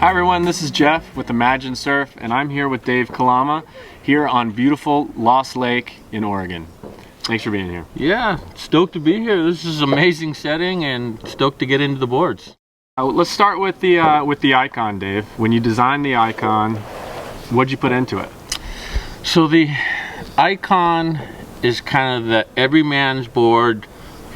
Hi everyone, this is Jeff with Imagine Surf, and I'm here with Dave Kalama here on beautiful Lost Lake in Oregon. Thanks for being here. Yeah, stoked to be here. This is an amazing setting and stoked to get into the boards. Let's start with the icon, Dave. When you designed the icon, what'd you put into it? So the icon is kind of the everyman's board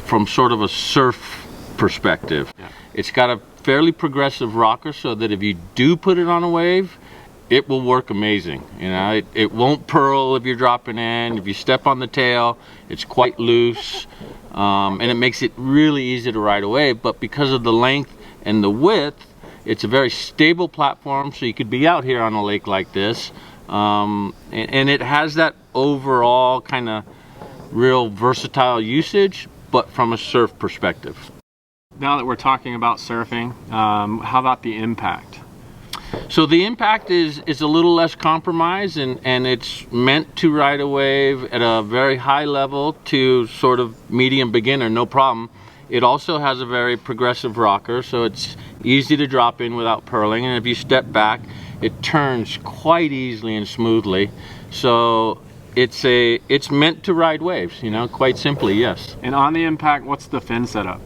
from sort of a surf perspective. Yeah. It's got a fairly progressive rocker so that if you do put it on a wave, it will work amazing. You know, it won't purl if you're dropping in. If you step on the tail, it's quite loose, and it makes it really easy to ride a wave. But because of the length and the width, it's a very stable platform, so you could be out here on a lake like this, and it has that overall kind of real versatile usage, but from a surf perspective. Now that we're talking about surfing, how about the impact? So the impact is a little less compromised, and it's meant to ride a wave at a very high level to sort of medium beginner, no problem. It also has a very progressive rocker, so it's easy to drop in without purling, and if you step back, it turns quite easily and smoothly. So it's meant to ride waves, you know, quite simply, yes. And on the impact, what's the fin setup?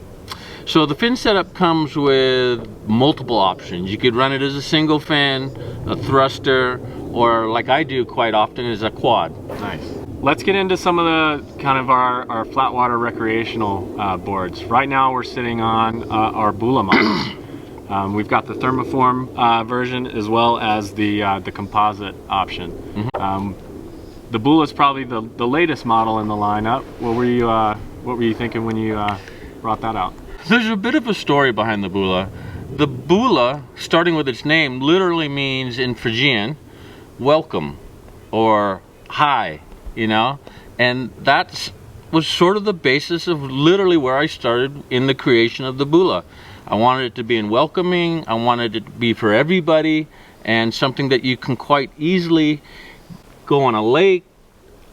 So the fin setup comes with multiple options. You could run it as a single fin, a thruster, or like I do quite often, is a quad. Nice. Let's get into some of the kind of our flat water recreational boards. Right now we're sitting on our Bula models. We've got the thermoform version as well as the composite option. Mm-hmm. The Bula is probably the latest model in the lineup. What were you thinking when you brought that out? There's a bit of a story behind the Bula. The Bula, starting with its name, literally means in Fijian, welcome, or hi, you know? And that was sort of the basis of literally where I started in the creation of the Bula. I wanted it to be welcoming, I wanted it to be for everybody, and something that you can quite easily go on a lake,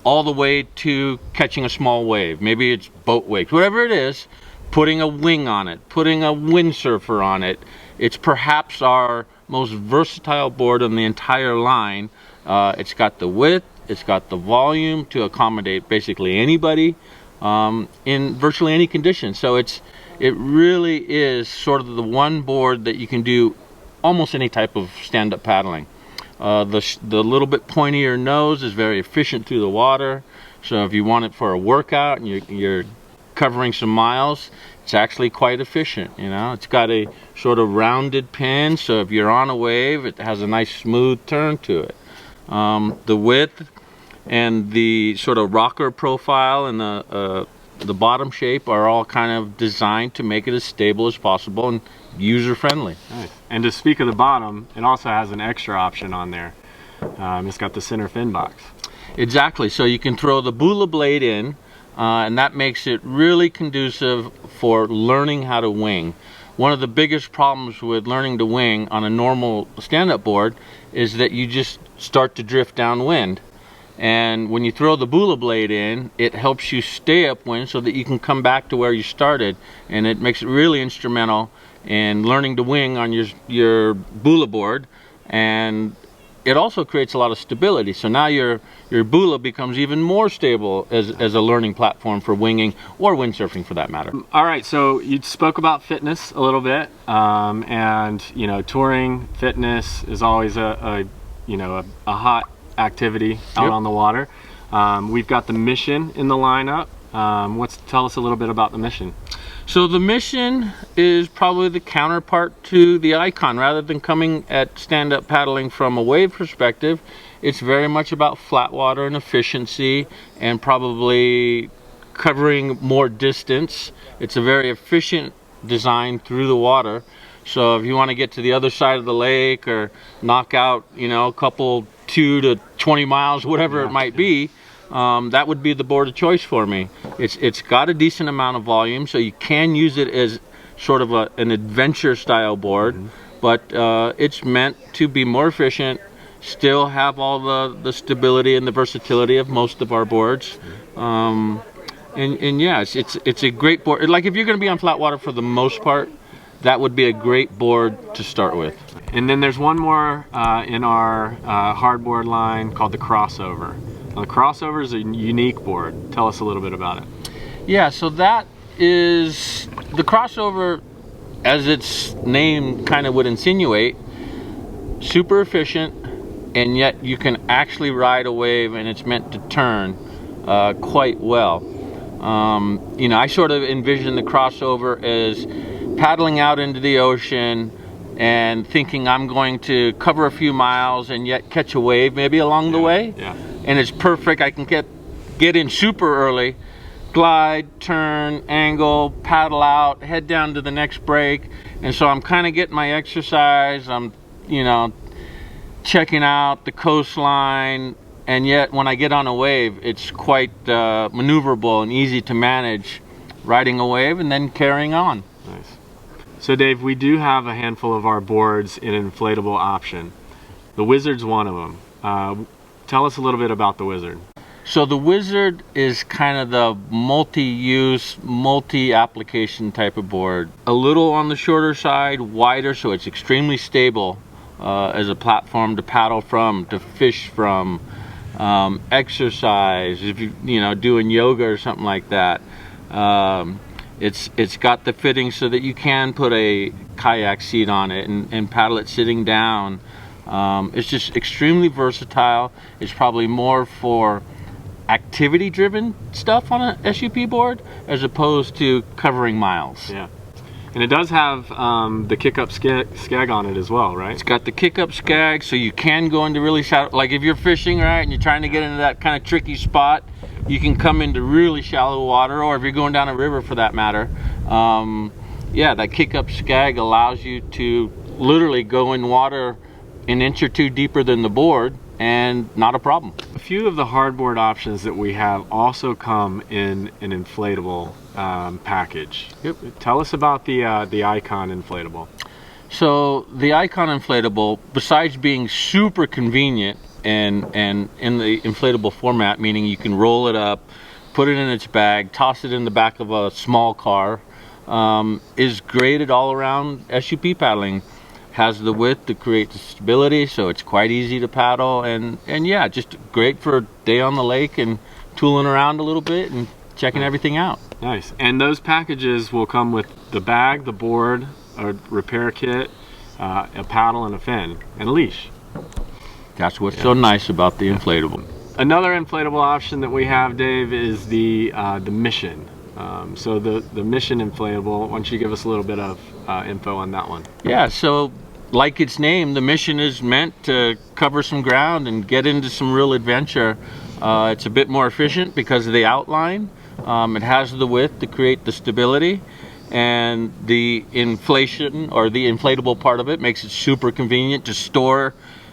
all the way to catching a small wave. Maybe it's boat waves, whatever it is, putting a wing on it, putting a windsurfer on it. It's perhaps our most versatile board on the entire line. It's got the width, it's got the volume to accommodate basically anybody in virtually any condition. So it really is sort of the one board that you can do almost any type of stand-up paddling. The little bit pointier nose is very efficient through the water. So if you want it for a workout and you're covering some miles, it's actually quite efficient. You know, it's got a sort of rounded pin, so if you're on a wave, it has a nice smooth turn to it. The width and the sort of rocker profile and the bottom shape are all kind of designed to make it as stable as possible and user-friendly. Nice. And to speak of the bottom, it also has an extra option on there. It's got the center fin box. Exactly, so you can throw the Bula blade in, and that makes it really conducive for learning how to wing. One of the biggest problems with learning to wing on a normal stand-up board is that you just start to drift downwind. And when you throw the Bula blade in, it helps you stay upwind so that you can come back to where you started, and it makes it really instrumental in learning to wing on your Bula board. And it also creates a lot of stability. So now your Bula becomes even more stable as a learning platform for winging or windsurfing for that matter. All right, so you spoke about fitness a little bit, and you know, touring fitness is always a hot activity out on the water. We've got the Mission in the lineup. Tell us a little bit about the Mission. So the Mission is probably the counterpart to the Icon. Rather than coming at stand-up paddling from a wave perspective, it's very much about flat water and efficiency and probably covering more distance. It's a very efficient design through the water. So if you want to get to the other side of the lake or knock out, you know, a couple 2 to 20 miles, whatever it might be, that would be the board of choice for me. It's got a decent amount of volume, so you can use it as sort of an adventure style board, but it's meant to be more efficient, still have all the stability and the versatility of most of our boards. And yeah, it's a great board. Like if you're going to be on flat water for the most part, that would be a great board to start with. And then there's one more in our hardboard line called the Crossover. Now, the Crossover is a unique board. Tell us a little bit about it. Yeah, so that is the Crossover, as its name kind of would insinuate, super efficient, and yet you can actually ride a wave, and it's meant to turn quite well. You know, I sort of envision the Crossover as paddling out into the ocean and thinking I'm going to cover a few miles and yet catch a wave maybe along the way. Yeah. And it's perfect. I can get in super early, glide, turn, angle, paddle out, head down to the next break. And so I'm kind of getting my exercise. I'm, you know, checking out the coastline. And yet when I get on a wave, it's quite maneuverable and easy to manage, riding a wave and then carrying on. Nice. So Dave, we do have a handful of our boards in an inflatable option. The Wizard's one of them. Tell us a little bit about the Wizard. So the Wizard is kind of the multi-use, multi-application type of board. A little on the shorter side, wider, so it's extremely stable as a platform to paddle from, to fish from, exercise, if you know, doing yoga or something like that. It's got the fitting so that you can put a kayak seat on it and paddle it sitting down. It's just extremely versatile. It's probably more for activity driven stuff on a SUP board as opposed to covering miles. Yeah. And it does have the kick-up skag on it as well, right? It's got the kick-up skag, so you can go into really shallow, like if you're fishing, right, and you're trying to get into that kind of tricky spot, you can come into really shallow water, or if you're going down a river for that matter. Yeah, that kick-up skag allows you to literally go in water an inch or two deeper than the board, and not a problem. A few of the hardboard options that we have also come in an inflatable package. Yep. Tell us about the Icon inflatable. So the Icon inflatable, besides being super convenient and in the inflatable format, meaning you can roll it up, put it in its bag, toss it in the back of a small car, is great at all around SUP paddling. Has the width to create the stability, so it's quite easy to paddle, and yeah, just great for a day on the lake and tooling around a little bit and checking everything out. Nice. And those packages will come with the bag, the board, a repair kit, a paddle and a fin, and a leash. That's what's so nice about the inflatable. Another inflatable option that we have, Dave, is the Mission. So the Mission inflatable, why don't you give us a little bit of info on that one? Yeah, so like its name, the Mission is meant to cover some ground and get into some real adventure. It's a bit more efficient because of the outline. It has the width to create the stability, and the inflation, or the inflatable part of it, makes it super convenient to store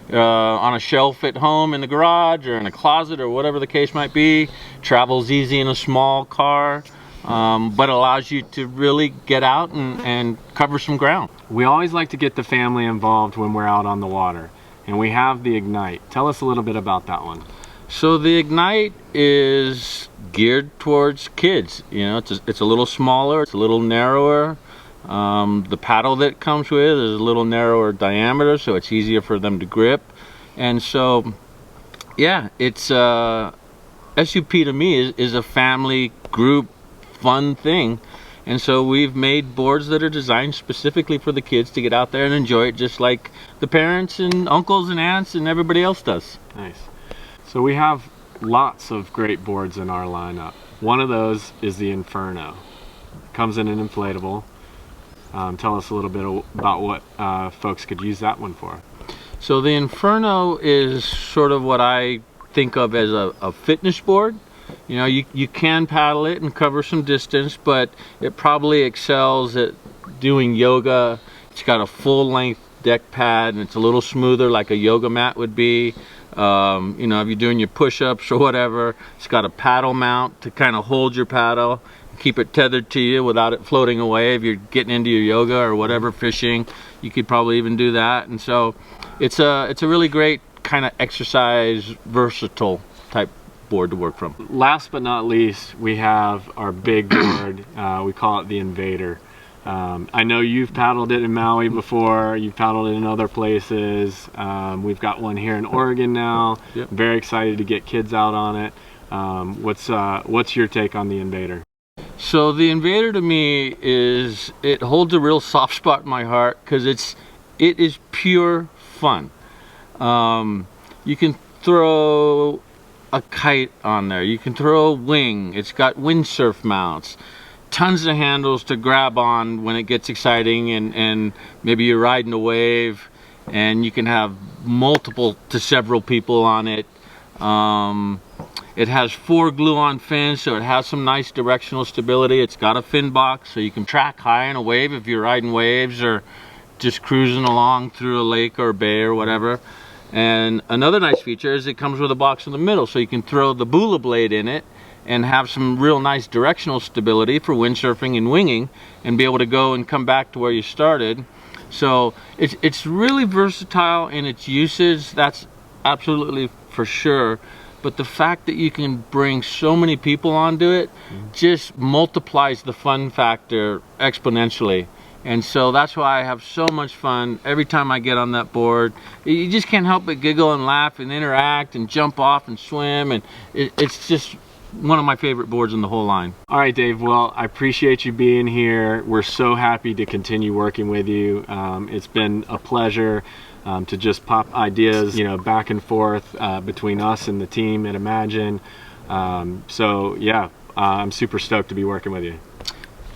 on a shelf at home in the garage or in a closet or whatever the case might be. Travels easy in a small car. But allows you to really get out and cover some ground. We always like to get the family involved when we're out on the water, and we have the Ignite. Tell us a little bit about that one. So the Ignite is geared towards kids. You know, it's a little smaller, it's a little narrower. The paddle that it comes with is a little narrower diameter, so it's easier for them to grip. And so, yeah, it's SUP to me is a family group fun thing, and so we've made boards that are designed specifically for the kids to get out there and enjoy it just like the parents and uncles and aunts and everybody else does. Nice. So we have lots of great boards in our lineup. One of those is the Inferno. It comes in an inflatable. Tell us a little bit about what folks could use that one for. So the Inferno is sort of what I think of as a fitness board. You know, you can paddle it and cover some distance, but it probably excels at doing yoga. It's got a full-length deck pad, and it's a little smoother like a yoga mat would be. You know, if you're doing your push-ups or whatever, it's got a paddle mount to kind of hold your paddle, keep it tethered to you without it floating away. If you're getting into your yoga or whatever, fishing, you could probably even do that. And so it's a really great kind of exercise, versatile type board to work from. Last but not least, we have our big board. We call it the Invader. I know you've paddled it in Maui before, you've paddled it in other places. We've got one here in Oregon now. Yep. Very excited to get kids out on it. What's your take on the Invader? So the Invader to me it holds a real soft spot in my heart because it is pure fun. You can throw a kite on there, you can throw a wing, it's got windsurf mounts, tons of handles to grab on when it gets exciting, and maybe you're riding a wave and you can have multiple to several people on it. It has 4 glue-on fins, so it has some nice directional stability. It's got a fin box, so you can track high in a wave if you're riding waves or just cruising along through a lake or a bay or whatever. And another nice feature is it comes with a box in the middle, so you can throw the Bula blade in it and have some real nice directional stability for windsurfing and winging, and be able to go and come back to where you started. So it's really versatile in its uses, that's absolutely for sure. But the fact that you can bring so many people onto it just multiplies the fun factor exponentially. And so that's why I have so much fun every time I get on that board. You just can't help but giggle and laugh and interact and jump off and swim, and it's just one of my favorite boards in the whole line. All right, Dave, well, I appreciate you being here. We're so happy to continue working with you. It's been a pleasure to just pop ideas, back and forth between us and the team at Imagine. So yeah, I'm super stoked to be working with you.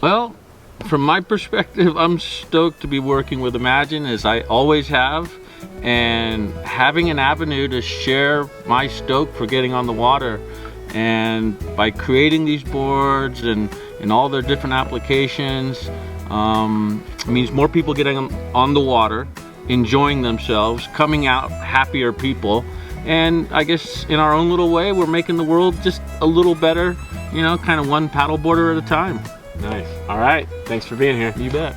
Well, from my perspective, I'm stoked to be working with Imagine, as I always have, and having an avenue to share my stoke for getting on the water. And by creating these boards and all their different applications, means more people getting on the water, enjoying themselves, coming out happier people. And I guess in our own little way, we're making the world just a little better, kind of one paddleboarder at a time. Nice. All right. Thanks for being here. You bet.